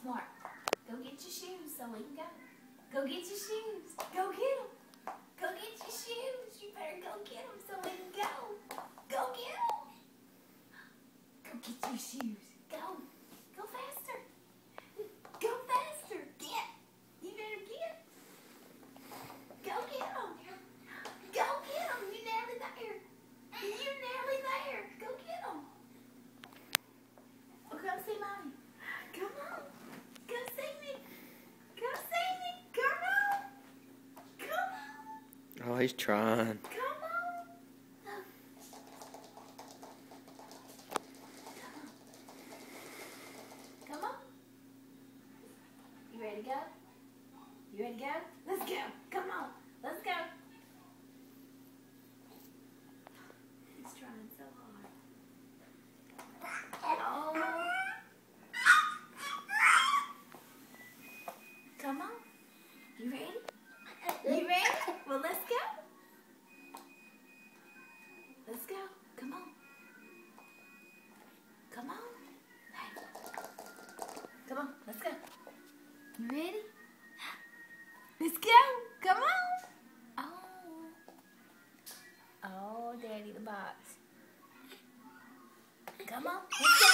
smart. Go get your shoes so we can go. Go get your shoes. Go get them. Go get your shoes. You better go get them so we can go. Go get them. Go get your shoes. Go. Go faster. Go faster. Get. You better get. Go get them. Go get them. You're nearly there. You're nearly there. Go get them. Oh, come see mommy. Come on. Go see me. Go see me. Come on. Come on. Oh, he's trying. Come on. Come on. You ready to go? You ready to go? Let's go. Come on. Let's go. He's trying so hard. Oh. Come on. You ready? You ready? Well, let's go. Let's go. Come on. Come on. Hey. Come on. Let's go. You ready? Let's go. Come on. Oh. Oh, Daddy the box. Come on. Let's go.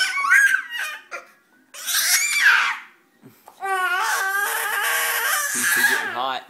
He's getting hot.